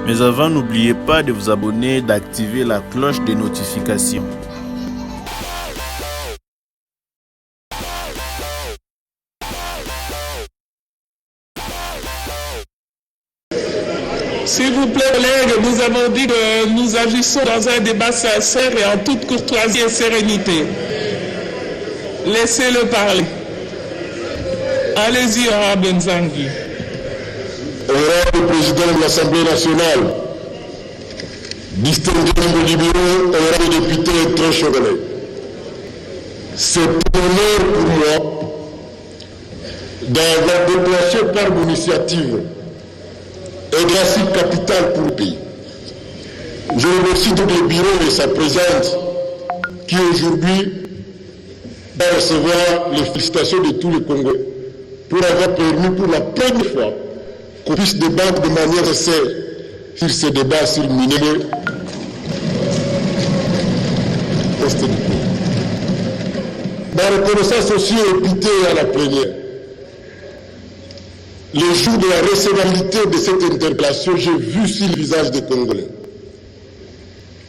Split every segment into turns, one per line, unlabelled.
Mais avant, n'oubliez pas de vous abonner et d'activer la cloche des notifications.
S'il vous plaît, collègues, nous avons dit que nous agissons dans un débat sincère et en toute courtoisie et sérénité. Laissez-le parler. Allez-y, honorable Nzangi.
Honorable président de l'Assemblée nationale, distingués membres du bureau, honorable député et très chers collègues, c'est un honneur pour moi d'avoir déplacé par mon initiative et grâce capitale pour le pays. Je remercie tous les bureaux et sa présence qui aujourd'hui va recevoir les félicitations de tous les Congolais pour avoir permis pour la première fois qu'on puisse débattre de manière sincère sur ces débats sur le minerai. Ma reconnaissance aussi est épitée à la première. Le jour de la recevabilité de cette interpellation, j'ai vu sur le visage des Congolais,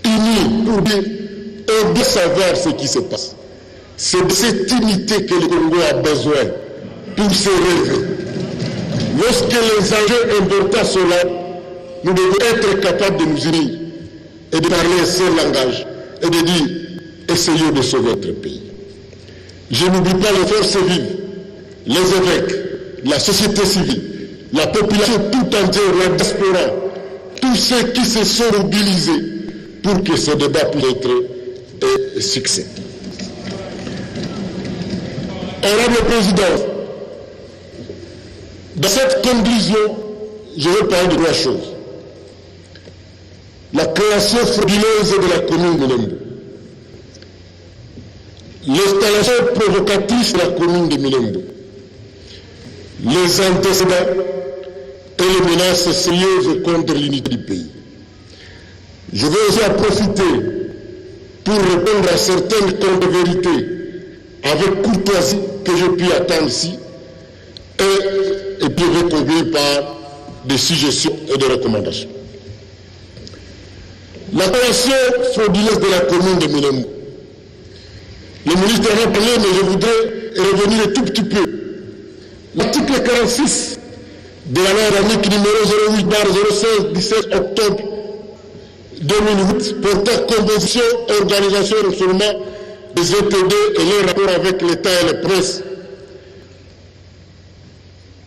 unis pour dire et bien savoir ce qui se passe. C'est de cette unité que le Congo a besoin pour se rêver. Lorsque les enjeux importants sont là, nous devons être capables de nous unir et de parler un seul langage et de dire essayons de sauver notre pays. Je n'oublie pas les forces vives, les évêques, la société civile, la population tout entière, la diaspora, tous ceux qui se sont mobilisés pour que ce débat puisse être un succès. Honorable Président, dans cette conclusion, je vais parler de trois choses. La création frauduleuse de la commune de Minembwe, l'installation provocatrice de la commune de Minembwe, les antécédents et les menaces sérieuses contre l'unité du pays. Je vais aussi en profiter pour répondre à certaines contre-vérités avec courtoisie que j'ai pu attendre ici et puis reconduire par des suggestions et des recommandations. La création frauduleuse de la commune de Minembwe. Le ministre en a parlé, mais je voudrais revenir un tout petit peu. L'article 46 de la loi organique numéro 08/06 17 octobre 2008 portant composition, organisation et fonctionnement des EPD et les rapports avec l'État et la presse.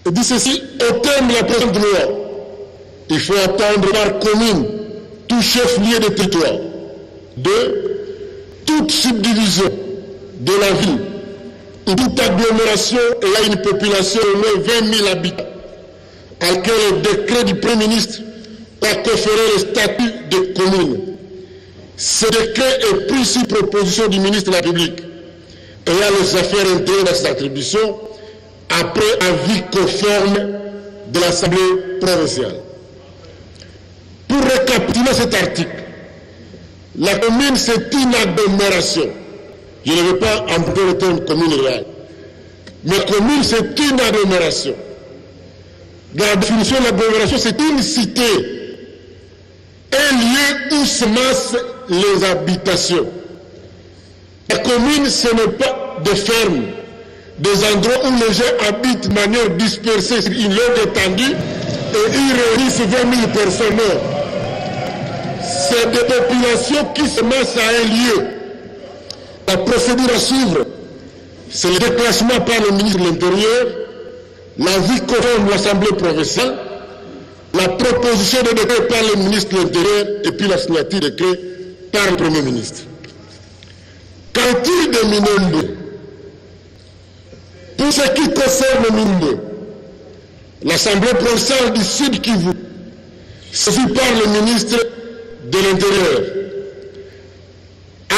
Il dit ceci, au terme de la présente loi, il faut attendre par commune tout chef-lieu de territoire. 2. Toute subdivision de la ville ou toute agglomération ayant une population de moins 20 000 habitants, à laquelle le décret du Premier ministre va conférer le statut de commune. Ce décret est pris sur proposition du ministre de la République ayant les affaires intérieures dans cette attribution après avis conforme de l'Assemblée provinciale. Pour récapituler cet article, la commune c'est une agglomération. Je ne veux pas employer le terme commune rurale. Mais commune, c'est une agglomération. Dans la définition de l'agglomération, c'est une cité. Un lieu où se massent les habitations. La commune, ce n'est pas des fermes, des endroits où les gens habitent de manière dispersée sur une longue étendue et ils réunissent 20 000 personnes. C'est des populations qui se massent à un lieu. La procédure à suivre, c'est le déclassement par le ministre de l'Intérieur, l'avis conforme de l'Assemblée provinciale, la proposition de décret par le ministre de l'Intérieur et puis la signature de décret par le Premier ministre. Qu'en est-il de Minembwe? Pour ce qui concerne Minembwe, l'Assemblée provinciale du Sud Kivu, saisie par le ministre de l'Intérieur,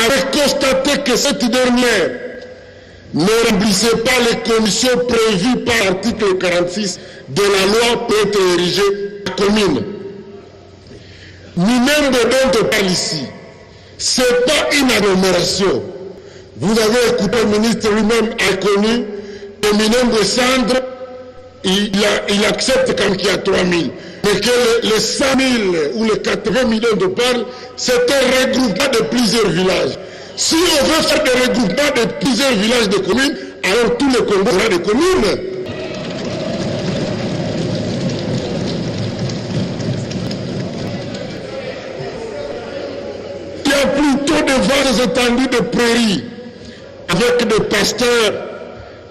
avait constaté que cette dernière ne remplissait pas les conditions prévues par l'article 46 de la loi pour être érigée commune. Minembwe dont on parle ici, ce n'est pas une agglomération. Vous avez écouté le ministre lui-même a connu que Minembwe Centre, il accepte quand il y a 3 000. mais que les 100 000 ou les 80 millions de parles, c'est un regroupement de plusieurs villages. Si on veut faire des regroupements de plusieurs villages de communes, alors tous les Congos seront des communes. Il y a plutôt de vastes étendues de prairies avec des pasteurs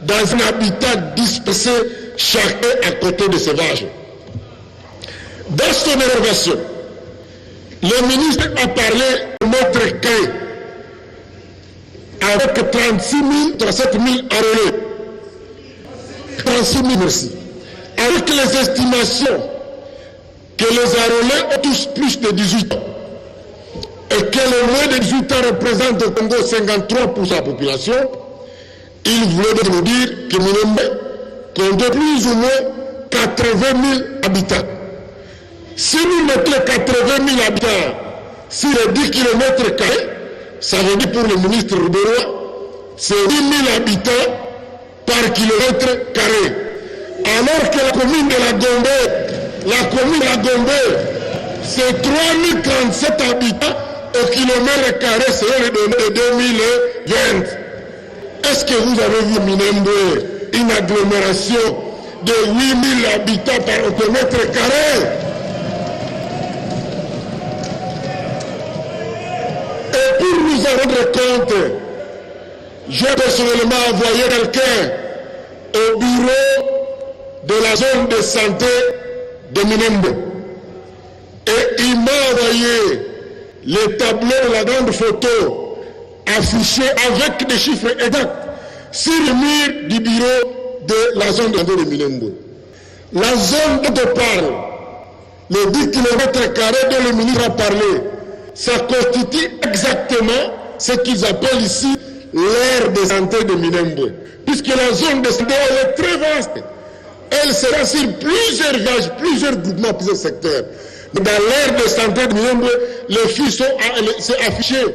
dans un habitat dispersé, chacun à côté de ses vaches. Dans son évaluation, le ministre a parlé de notre cas avec 37 000 enrôlés. 36 000, merci. Avec les estimations que les enrôlés ont tous plus de 18 ans et que le moins de 18 ans représente au Congo 53% de la population, il voulait nous dire que Minembwe compte plus ou moins 80 000 habitants. Si nous mettons 80 000 habitants sur les 10 km², ça veut dire pour le ministre Rubero, c'est 10 000 habitants par kilomètre carré. Alors que la commune de la Gombe, c'est 3037 habitants au kilomètre carré, c'est le données de 2020. Est-ce que vous avez vu Minembwe, une agglomération de 8 000 habitants par kilomètre carré? Et pour nous en rendre compte, j'ai personnellement envoyé quelqu'un au bureau de la zone de santé de Minembwe. Et il m'a envoyé les tableaux de la grande photo affichés avec des chiffres exacts sur le mur du bureau de la zone de santé de Minembwe. La zone dont on parle, les 10 km² dont le ministre a parlé, ça constitue exactement ce qu'ils appellent ici l'aire de santé de Minembwe. Puisque la zone de santé est très vaste. Elle sera sur plusieurs villages, plusieurs groupements, plusieurs secteurs. Mais dans l'aire de santé de Minembwe, les filles sont affichées.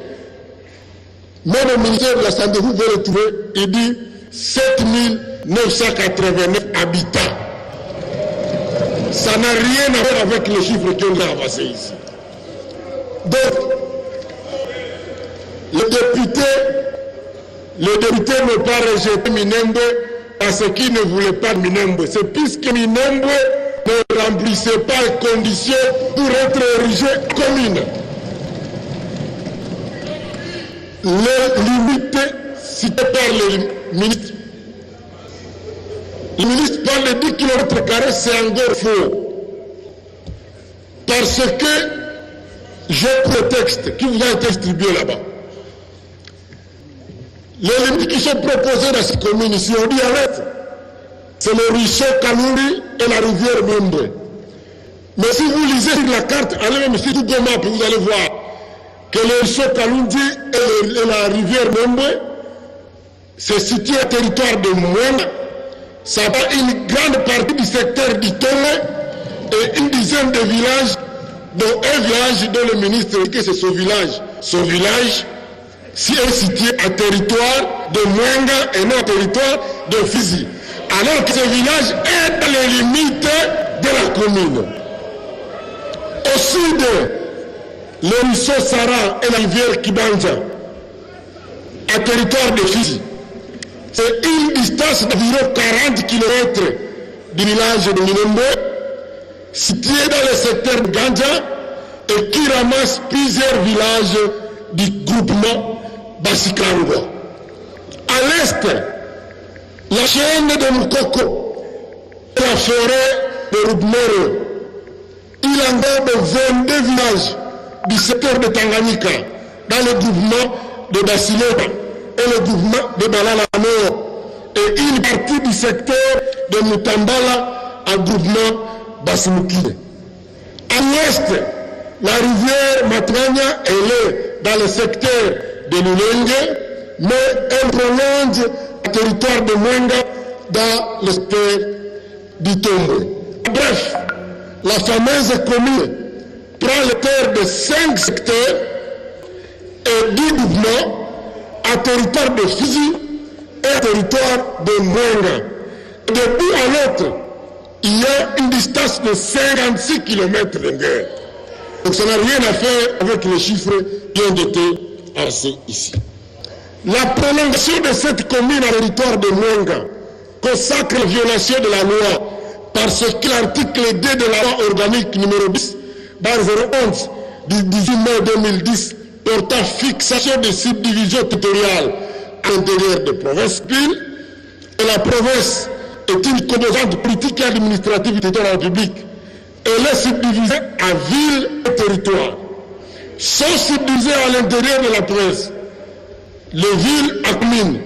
Même au ministère de la Santé, vous pouvez le trouver, il dit 7 989 habitants. Ça n'a rien à voir avec les chiffres qu'on a avancés ici. Donc, le député ne pas rejeté Minembwe parce qu'il ne voulait pas Minembwe. C'est puisque Minembwe ne remplissait pas les conditions pour être érigé commune. Les limites citées par le ministre. Le ministre parle de 10 km², c'est encore faux. Parce que j'ai le texte qui vous a été distribué là-bas. Les limites qui sont proposées dans cette commune ici, on dit arrête. C'est le ruisseau Kaluri et la rivière Membwe. Mais si vous lisez sur la carte, allez même sur Google Maps, vous allez voir que le ruisseau Kaluri et la rivière Membwe se situent au territoire de Mwenga. Ça va une grande partie du secteur du Tole et une dizaine de villages, dont un village dont le ministre dit que c'est son village. Son village est situé à territoire de Mwenga et non à territoire de Fizi. Alors que ce village est dans les limites de la commune. Au sud, le ruisseau Sara et la rivière Kibanja, à territoire de Fizi. C'est une distance d'environ 40 km du village de Minembwe, situé dans le secteur de Ganja et qui ramasse plusieurs villages du groupement Basikangwa. À l'est, la chaîne de Mukoko et la forêt de Rubmero. Il englobe 22 villages du secteur de Tanganyika dans le groupement de Basileba et le groupement de Balala Nord et une partie du secteur de Mutambala à groupement Basimukide. À l'ouest, la rivière Matranya est dans le secteur de Lulenge, mais elle prolonge le territoire de Mwenga dans le secteur du Tombe. Bref, la fameuse commune prend les terres de 5 secteurs et 10 groupements à territoire de Fizi et à territoire de Mwenga. De bout à l'autre, il y a une distance de 56 km de guerre. Donc ça n'a rien à faire avec les chiffres qui ont été annoncés ici. La prolongation de cette commune en territoire de Mwenga consacre la violation de la loi parce que l'article 2 de la loi organique numéro 10 /011 du 18 mai 2010 portant fixation des subdivisions territoriales à l'intérieur des provinces piles, et la province est une composante politique et administrative du territoire de la République. Elle est subdivisée à villes et territoires. Sont subdivisées à l'intérieur de la province les villes à communes,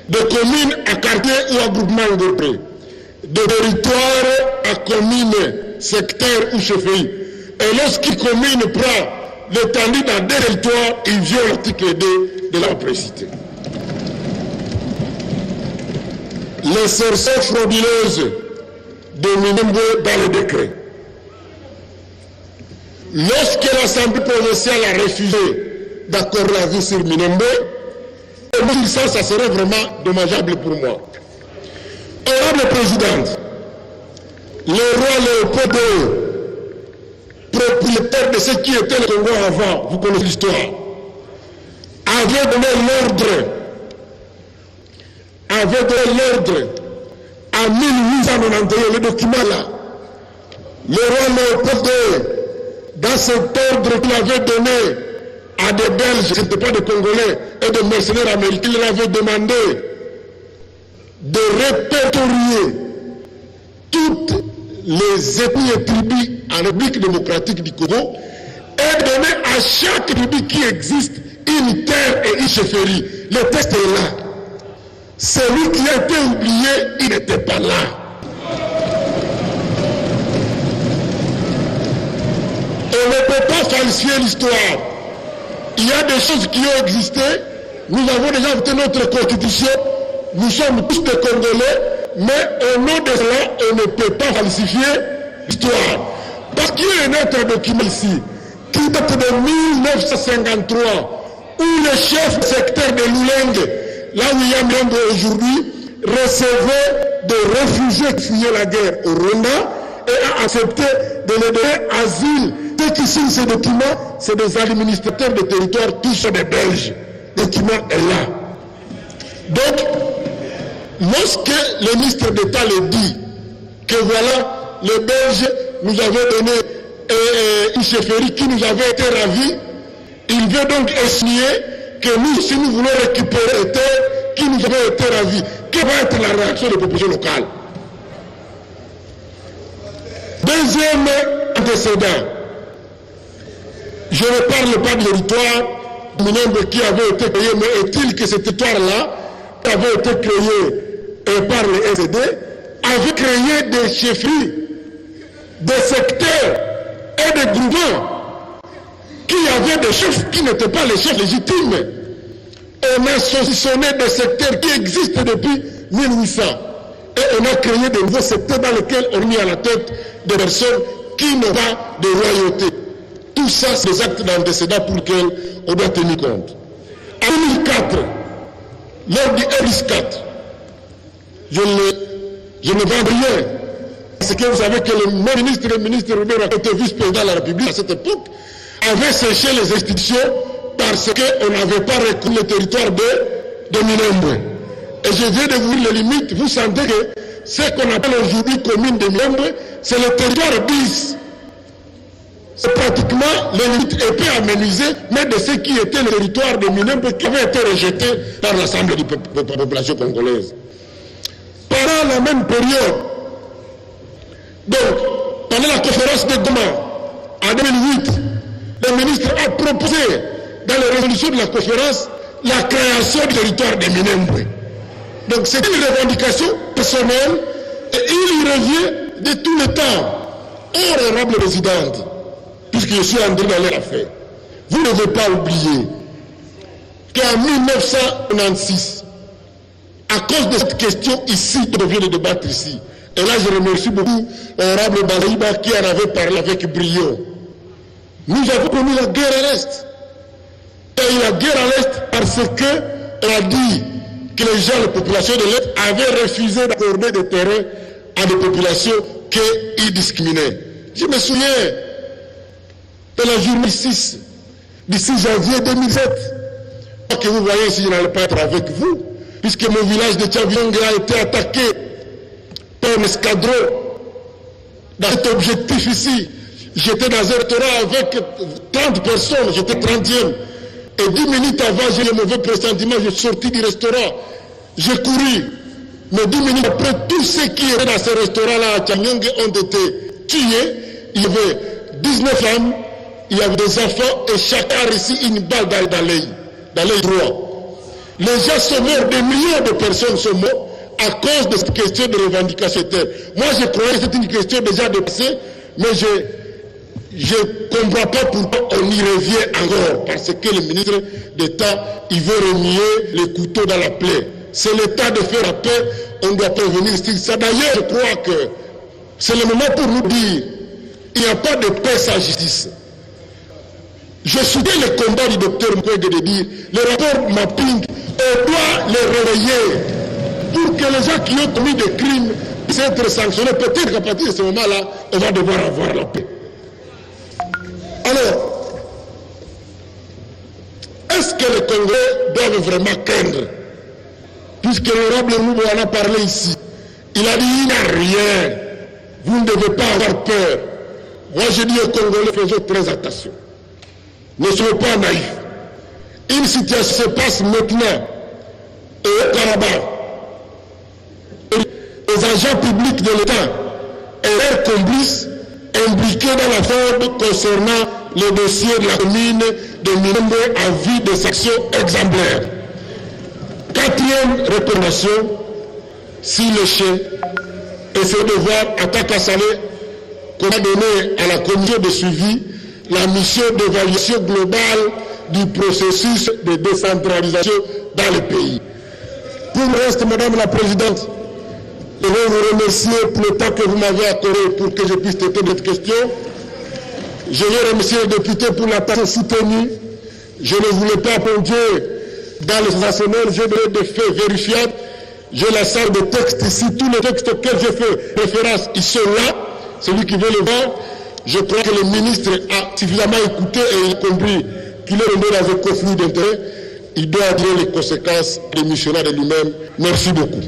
des communes à quartiers ou à groupements groupés, des territoires à communes, secteurs ou chefferies. Et lorsqu'une commune prend l'étendue dans des territoires, il viole l'article 2 de la précité. L'insertion frauduleuse de Minembwe dans le décret. Lorsque l'Assemblée provinciale a refusé d'accorder la vie sur Minembwe, ça serait vraiment dommageable pour moi. Honorable Présidente, le roi Léopold II, propriétaire de ce qui était le Congo avant, vous connaissez l'histoire, avait donné l'ordre en 1891, le document là. Le roi Léopold II, dans cet ordre qu'il avait donné à des Belges, ce n'étaient pas des Congolais, et des mercenaires américains, il avait demandé de répertorier toutes les ethnies et tribus en République démocratique du Congo et donner à chaque tribu qui existe une terre et une chefferie. Le texte est là. Celui qui a été oublié, il n'était pas là. On ne peut pas falsifier l'histoire. Il y a des choses qui ont existé. Nous avons déjà voté notre constitution. Nous sommes tous des Congolais, mais au nom de cela, on ne peut pas falsifier l'histoire. Parce qu'il y a un autre document ici, qui date de 1953, où le chef secteur de Lulenge, là où il y a Minembwe aujourd'hui, recevait des réfugiés qui fuyaient la guerre au Rwanda et a accepté de les donner asile. Ceux qui signent ces documents, c'est des administrateurs de territoire, tous sont des Belges. Le document est là. Donc, lorsque le ministre d'État le dit, que voilà, les Belges nous avaient donné une chefferie qui nous avait été ravie, il veut donc estimer que nous, si nous voulons récupérer les terres qui nous avaient été ravies, quelle va être la réaction des populations locales? Deuxième antécédent, je ne parle pas de territoire Minembwe qui avait été créé, mais est-il que ce territoire-là avait été créé par les SED, avait créé des chefferies, des secteurs et des groupements qui avaient des chefs qui n'étaient pas les chefs légitimes. On a saucissonné des secteurs qui existent depuis 1800 et on a créé de nouveaux secteurs dans lesquels on a mis à la tête des personnes qui n'ont pas de loyauté. Tout ça, c'est des actes d'antécédents pour lesquels on doit tenir compte. En 2004, lors du RIS 4, je ne vends rien. Parce que vous savez que le ministre Robert qui était vice-président de la République à cette époque, avait séché les institutions parce qu'on n'avait pas reconnu le territoire de Minembwe. Et je viens de vous dire les limites. Vous sentez que ce qu'on appelle aujourd'hui commune de Minembwe, c'est le territoire 10. C'est pratiquement les limites épais aménisées, mais de ce qui était le territoire de Minembwe qui avait été rejeté par l'Assemblée de la population congolaise. Pendant la même période, donc, pendant la conférence de Goma, en 2008, le ministre a proposé, dans les résolutions de la conférence, la création du territoire de Minembwe. Donc, c'est une revendication personnelle et il y revient de tout le temps. Honorable présidente, puisque je suis entré dans leur affaire, vous ne devez pas oublier qu'en 1996, à cause de cette question ici, que vient de débattre ici, et là je remercie beaucoup l'honorable Balaïba qui en avait parlé avec brio, nous avons connu la guerre à l'Est. Et la guerre à l'Est parce qu'on a dit que les populations de l'Est avaient refusé d'accorder des terrains à des populations qu'il discriminait. Je me souviens de la journée 6 janvier 2007. Que vous voyez ici, je n'allais pas être avec vous, puisque mon village de Tchaviong a été attaqué par un escadron. Dans cet objectif ici, j'étais dans un restaurant avec 30 personnes, j'étais 30e. Et 10 minutes avant, j'ai eu un mauvais pressentiment, je suis sorti du restaurant. J'ai couru. Mais 10 minutes après, tous ceux qui étaient dans ce restaurant-là à Tchaviong ont été tués. Il y avait 19 femmes, il y avait des enfants, et chacun a reçu une balle dans l'œil droit. Les gens sont morts, des millions de personnes sont mortes à cause de cette question de revendication terre. Moi, je croyais que c'était une question déjà dépassée, mais je ne comprends pas pourquoi on y revient encore, parce que le ministre d'État, il veut remuer les couteaux dans la plaie. C'est l'État de faire la paix, on doit prévenir ça. D'ailleurs, je crois que c'est le moment pour nous dire, il n'y a pas de paix sans justice. Je soutiens le combat du docteur Mukwege de dire, le rapport mapping, on doit les réveiller pour que les gens qui ont commis des crimes puissent être sanctionnés. Peut-être qu'à partir de ce moment-là, on va devoir avoir la paix. Alors, est-ce que les Congolais doivent vraiment craindre? Puisque l'honorable Moubou en a parlé ici, il a dit il n'y a rien, vous ne devez pas avoir peur. Moi je dis aux Congolais, faisons très attention. Ne soyez pas naïfs. Une situation se passe maintenant au Karabakh. Les agents publics de l'État et leurs complices impliqués dans la fraude concernant le dossier de la commune de Minembwe à vie de sanctions exemplaires. Quatrième recommandation, si le chef essaie de voir à Takasalé qu'on a donné à la commission de suivi la mission d'évaluation globale du processus de décentralisation dans le pays. Pour le reste, Madame la Présidente, je vais vous remercier pour le temps que vous m'avez accordé pour que je puisse traiter cette question. Je vais remercier les députés pour l'attention soutenue. Je ne voulais pas plonger dans les sensationnels, j'ai des faits vérifiables. J'ai la salle de texte ici, tous les textes auxquels j'ai fait référence, ils sont là. Celui qui veut le voir, je crois que le ministre a suffisamment écouté et il a compris qu'il est tombé dans un conflit d'intérêts. Il doit tirer les conséquences des missionnaires de lui-même. Merci beaucoup.